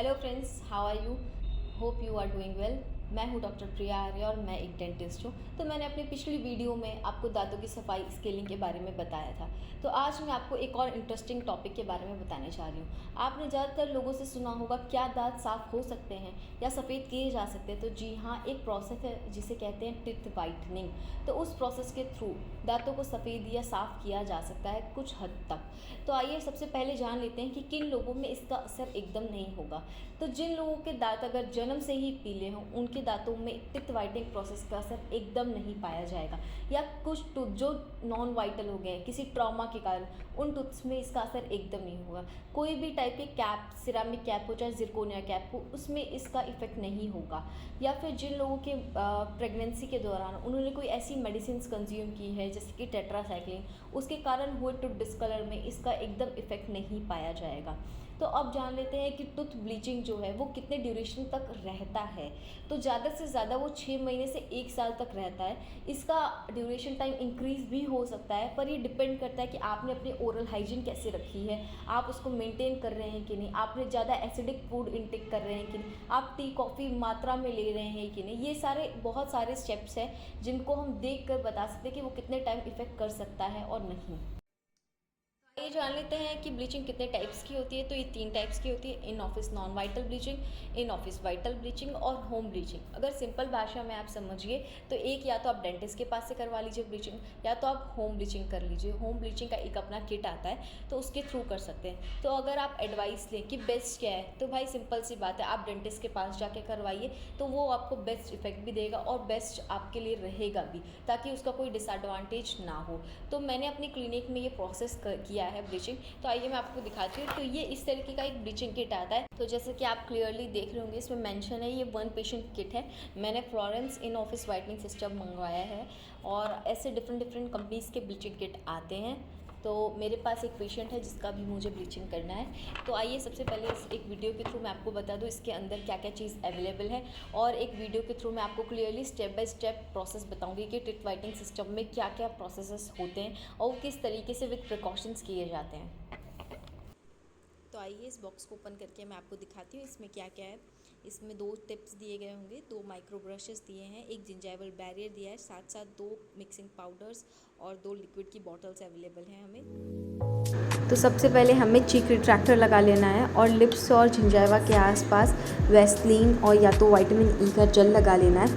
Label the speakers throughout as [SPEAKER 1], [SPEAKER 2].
[SPEAKER 1] Hello friends, how are you? Hope you are doing well. मैं हूं doctor प्रिया आर्य और मैं एक डेंटिस्ट हूं। तो मैंने अपनी पिछली वीडियो में आपको दांतों की सफाई स्केलिंग के बारे में बताया था। तो आज मैं आपको एक और इंटरेस्टिंग टॉपिक के बारे में बताने जा रही हूं। आपने ज़्यादातर लोगों से सुना होगा, क्या दांत साफ़ हो सकते हैं या सफ़ेद किए जा सकते हैं? तो जी हाँ, एक प्रोसेस है जिसे कहते हैं टीथ वाइटनिंग। तो उस प्रोसेस के थ्रू दांतों को सफ़ेद या साफ़ किया जा सकता है कुछ हद तक। तो आइए सबसे पहले जान लेते हैं कि किन लोगों में इसका असर एकदम नहीं होगा। तो जिन लोगों के दांत अगर जन्म से ही पीले हों, उनके दांतों में टीथ वाइटनिंग प्रोसेस का असर एकदम नहीं पाया जाएगा। या कुछ टूथ जो नॉन वाइटल हो गए किसी ट्रॉमा के कारण, उन टूथ्स में इसका असर एकदम नहीं होगा। कोई भी टाइप के कैप, सिरामिक कैप हो चाहे जिरकोनिया कैप हो, उसमें इसका इफेक्ट नहीं होगा। या फिर जिन लोगों के प्रेगनेंसी के दौरान उन्होंने कोई ऐसी मेडिसिन कंज्यूम की है जैसे कि टेट्रासाइक्लिन, उसके कारण हुए टूथ डिस्कलर में इसका एकदम इफेक्ट नहीं पाया जाएगा। तो अब जान लेते हैं कि टूथ ब्लीचिंग जो है वो कितने ड्यूरेशन तक रहता है। तो ज़्यादा से ज़्यादा वो 6 महीने से 1 साल तक रहता है। इसका ड्यूरेशन टाइम इंक्रीज़ भी हो सकता है, पर ये डिपेंड करता है कि आपने अपनी ओरल हाइजीन कैसे रखी है, आप उसको मेंटेन कर रहे हैं कि नहीं, आपने ज़्यादा एसिडिक फूड इंटेक कर रहे हैं कि नहीं, आप टी कॉफ़ी मात्रा में ले रहे हैं कि नहीं। ये सारे बहुत सारे स्टेप्स हैं जिनको हम देख कर बता सकते हैं कि वो कितने टाइम इफ़ेक्ट कर सकता है और नहीं। ये जान लेते हैं कि ब्लीचिंग कितने टाइप्स की होती है। तो ये 3 टाइप्स की होती है: in office non vital bleaching, in office vital bleaching और होम ब्लीचिंग। अगर सिंपल भाषा में आप समझिए तो एक, या तो आप डेंटिस्ट के पास से करवा लीजिए ब्लीचिंग, या तो आप होम ब्लीचिंग कर लीजिए। होम ब्लीचिंग का एक अपना किट आता है, तो उसके थ्रू कर सकते हैं। तो अगर आप एडवाइस लें कि बेस्ट क्या है, तो भाई सिंपल सी बात है, आप डेंटिस्ट के पास जाके करवाइए, तो वो आपको बेस्ट इफेक्ट भी देगा और बेस्ट आपके लिए रहेगा भी, ताकि उसका कोई डिसएडवांटेज ना हो। तो मैंने अपनी क्लिनिक में ये प्रोसेस किया है ब्लीचिंग। तो आइए मैं आपको दिखाती हूँ। तो ये इस तरीके का एक ब्लीचिंग किट आता है। तो जैसे कि आप क्लियरली देख रहे होंगे, इसमें मेंशन है ये 1 पेशेंट किट है। मैंने Florence in office whitening system मंगवाया है और ऐसे डिफरेंट कंपनीज़ के ब्लीचिंग किट आते हैं। तो मेरे पास एक पेशेंट है जिसका भी मुझे ब्लीचिंग करना है। तो आइए सबसे पहले इस एक वीडियो के थ्रू मैं आपको बता दूं इसके अंदर क्या क्या चीज़ अवेलेबल है, और एक वीडियो के थ्रू मैं आपको clearly step by step process बताऊंगी कि टीथ वाइटनिंग सिस्टम में क्या क्या प्रोसेसेस होते हैं और वो किस तरीके से विद प्रिकॉशंस किए जाते हैं। तो आइए इस बॉक्स को ओपन करके मैं आपको दिखाती हूँ इसमें क्या क्या है। इसमें 2 टिप्स दिए गए होंगे, 2 माइक्रो ब्रशेस दिए हैं, एक जिंजाइवल बैरियर दिया है, साथ साथ 2 मिक्सिंग पाउडर्स और 2 लिक्विड की बॉटल्स अवेलेबल हैं हमें। तो सबसे पहले हमें चीक रिट्रैक्टर लगा लेना है और लिप्स और जिंजाइवा के आसपास वैसलीन और या तो विटामिन ई का जेल लगा लेना है।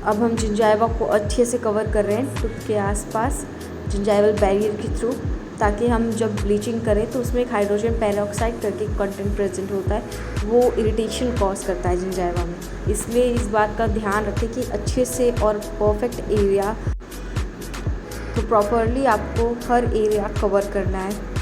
[SPEAKER 1] अब हम जिंजाइवा को अच्छे से कवर कर रहे हैं टूथ के आसपास जिंजाइवल बैरियर के थ्रू, ताकि हम जब ब्लीचिंग करें तो उसमें एक हाइड्रोजन पेरोक्साइड करके कंटेंट प्रेजेंट होता है, वो इरिटेशन कॉज करता है जिंजाइवा में। इसलिए इस बात का ध्यान रखें कि अच्छे से और परफेक्ट एरिया, तो प्रॉपरली आपको हर एरिया कवर करना है।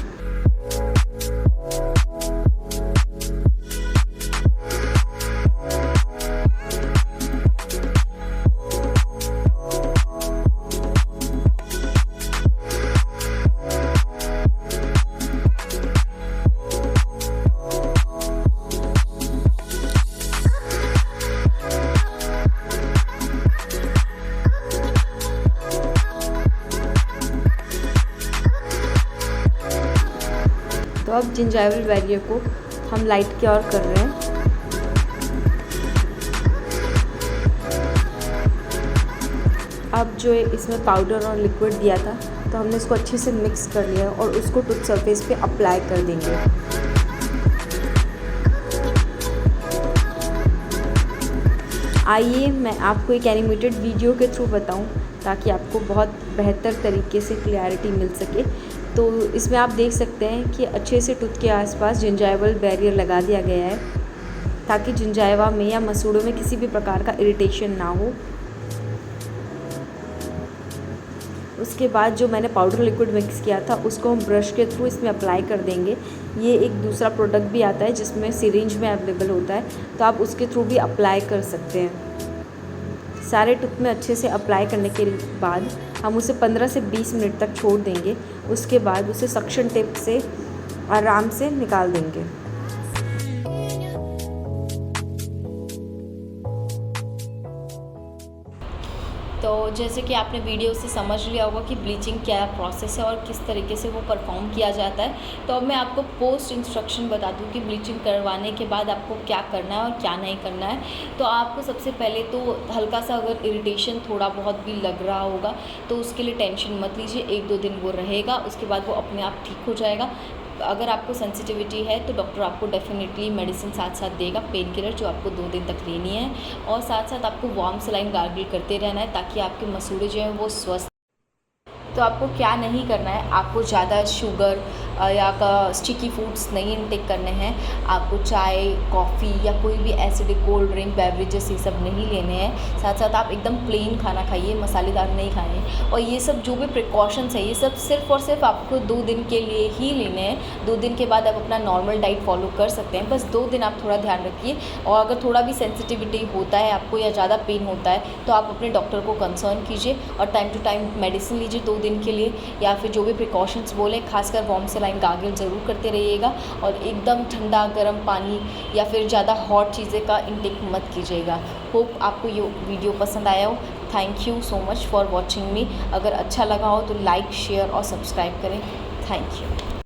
[SPEAKER 1] तो अब जिंजाइवल बैरियर को हम लाइट क्योर कर रहे हैं। अब जो इसमें पाउडर और लिक्विड दिया था, तो हमने इसको अच्छे से मिक्स कर लिया और उसको टूथ सरफेस पे अप्लाई कर देंगे। आइए मैं आपको एक एनिमेटेड वीडियो के थ्रू बताऊं, ताकि आपको बहुत बेहतर तरीके से क्लैरिटी मिल सके। तो इसमें आप देख सकते हैं कि अच्छे से टूथ के आसपास जिंजाइवल बैरियर लगा दिया गया है, ताकि जिंजाइवा में या मसूड़ों में किसी भी प्रकार का इरिटेशन ना हो। उसके बाद जो मैंने पाउडर लिक्विड मिक्स किया था उसको हम ब्रश के थ्रू इसमें अप्लाई कर देंगे। ये एक दूसरा प्रोडक्ट भी आता है जिसमें सिरिंज में अवेलेबल होता है, तो आप उसके थ्रू भी अप्लाई कर सकते हैं। सारे टूथ में अच्छे से अप्लाई करने के बाद हम उसे 15 से 20 मिनट तक छोड़ देंगे। उसके बाद उसे सक्शन टेप से आराम से निकाल देंगे। तो तो जैसे कि आपने वीडियो से समझ लिया होगा कि ब्लीचिंग क्या प्रोसेस है और किस तरीके से वो परफॉर्म किया जाता है। तो अब मैं आपको पोस्ट इंस्ट्रक्शन बता दूं कि ब्लीचिंग करवाने के बाद आपको क्या करना है और क्या नहीं करना है। तो आपको सबसे पहले तो हल्का सा अगर इरिटेशन थोड़ा बहुत भी लग रहा होगा तो उसके लिए टेंशन मत लीजिए, 1-2 दिन वो रहेगा, उसके बाद वो अपने आप ठीक हो जाएगा। अगर आपको सेंसिटिविटी है तो डॉक्टर आपको डेफिनेटली मेडिसिन साथ साथ देगा, पेन किलर, जो आपको 2 दिन तक लेनी है। और साथ साथ आपको वार्म सलाइन गार्गल करते रहना है ताकि आपके मसूड़े जो हैं वो स्वस्थ। तो आपको क्या नहीं करना है, आपको ज़्यादा शुगर या स्टिकी फूड्स नहीं इनटेक करने हैं। आपको चाय, कॉफ़ी या कोई भी एसिडिक कोल्ड ड्रिंक, बेवरेजेस ये सब नहीं लेने हैं। साथ साथ आप एकदम प्लेन खाना खाइए, मसालेदार नहीं खाएं। और ये सब जो भी प्रिकॉशंस है ये सब सिर्फ़ और सिर्फ आपको 2 दिन के लिए ही लेने हैं। 2 दिन के बाद आप अपना नॉर्मल डाइट फॉलो कर सकते हैं। बस 2 दिन आप थोड़ा ध्यान रखिए। और अगर थोड़ा भी सेंसिटिविटी होता है आपको या ज़्यादा पेन होता है तो आप अपने डॉक्टर को कंसर्न कीजिए और टाइम टू टाइम मेडिसिन लीजिए 2 दिन के लिए। या फिर जो भी प्रिकॉशंस बोले, खासकर वार्म सलाइन गार्गल ज़रूर करते रहिएगा। और एकदम ठंडा गर्म पानी या फिर ज़्यादा हॉट चीज़ें का इंटेक मत कीजिएगा। होप आपको ये वीडियो पसंद आया हो। Thank you so much for watching मी। अगर अच्छा लगा हो तो लाइक, शेयर और सब्सक्राइब करें। Thank you.